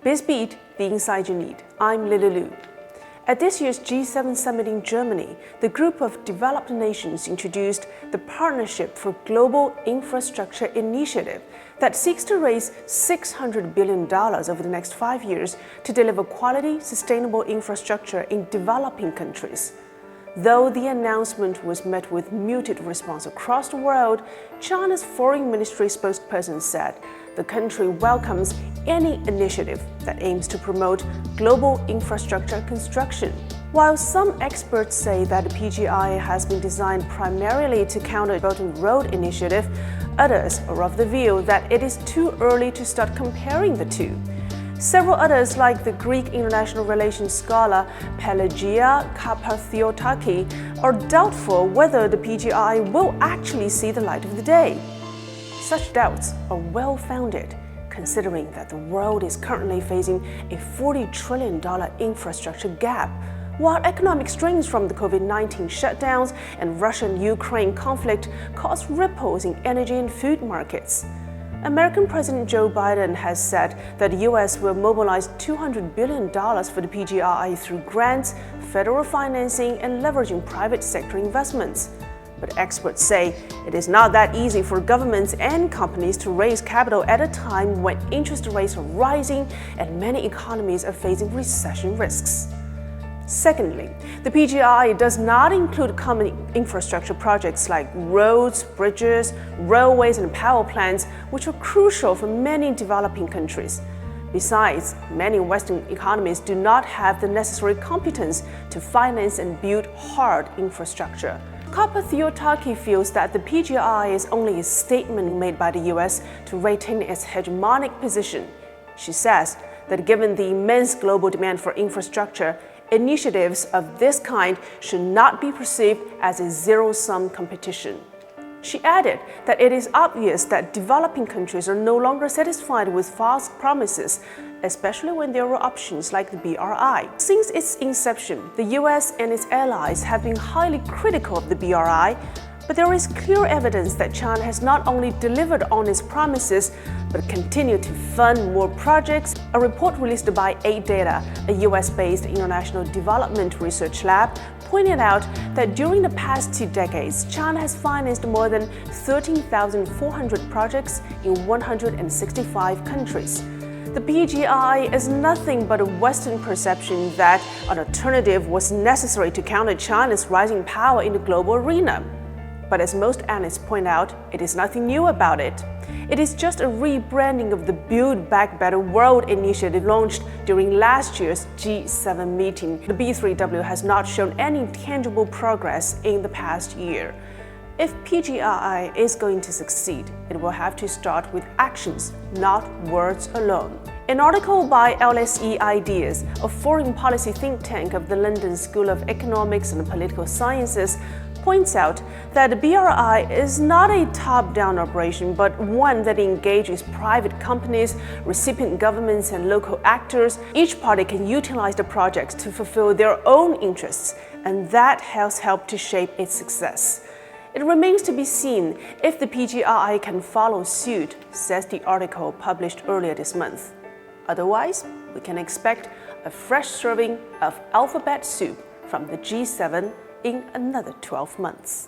BizBeat, the insight you need. I'm Lily Lu. At this year's G7 summit in Germany, the group of developed nations introduced the Partnership for Global Infrastructure Initiative that seeks to raise $600 billion over the next 5 years to deliver quality, sustainable infrastructure in developing countries. Though the announcement was met with muted response across the world, China's Foreign Ministry spokesperson said the country welcomes any initiative that aims to promote global infrastructure construction. While some experts say that the PGI has been designed primarily to counter the Belt and Road Initiative, others are of the view that it is too early to start comparing the two. Several others, like the Greek international relations scholar Pelagia Kapathiotakis, are doubtful whether the PGI will actually see the light of the day. Such doubts are well-founded, considering that the world is currently facing a $40 trillion infrastructure gap, while economic strains from the COVID-19 shutdowns and Russian-Ukraine conflict cause ripples in energy and food markets. American President Joe Biden has said that the U.S. will mobilize $200 billion for the PGI through grants, federal financing, and leveraging private sector investments. But experts say it is not that easy for governments and companies to raise capital at a time when interest rates are rising and many economies are facing recession risks. Secondly, the PGI does not include common infrastructure projects like roads, bridges, railways, and power plants, which are crucial for many developing countries. Besides, many Western economies do not have the necessary competence to finance and build hard infrastructure. Kapathiotakis feels that the PGI is only a statement made by the U.S. to retain its hegemonic position. She says that given the immense global demand for infrastructure, initiatives of this kind should not be perceived as a zero-sum competition. She added that it is obvious that developing countries are no longer satisfied with false promises, especially when there were options like the BRI. Since its inception, the US and its allies have been highly critical of the BRI, but there is clear evidence that China has not only delivered on its promises, but continued to fund more projects. A report released by AidData, a US-based international development research lab, pointed out that during the past 2 decades, China has financed more than 13,400 projects in 165 countries. The PGI is nothing but a Western perception that an alternative was necessary to counter China's rising power in the global arena. But as most analysts point out, it is nothing new about it. It is just a rebranding of the Build Back Better World initiative launched during last year's G7 meeting. The B3W has not shown any tangible progress in the past year. If PGI is going to succeed, it will have to start with actions, not words alone. An article by LSE Ideas, a foreign policy think tank of the London School of Economics and Political Sciences, points out that the BRI is not a top-down operation, but one that engages private companies, recipient governments, and local actors. Each party can utilize the projects to fulfill their own interests, and that has helped to shape its success. It remains to be seen if the PGI can follow suit, says the article published earlier this month. Otherwise, we can expect a fresh serving of alphabet soup from the G7 in another 12 months.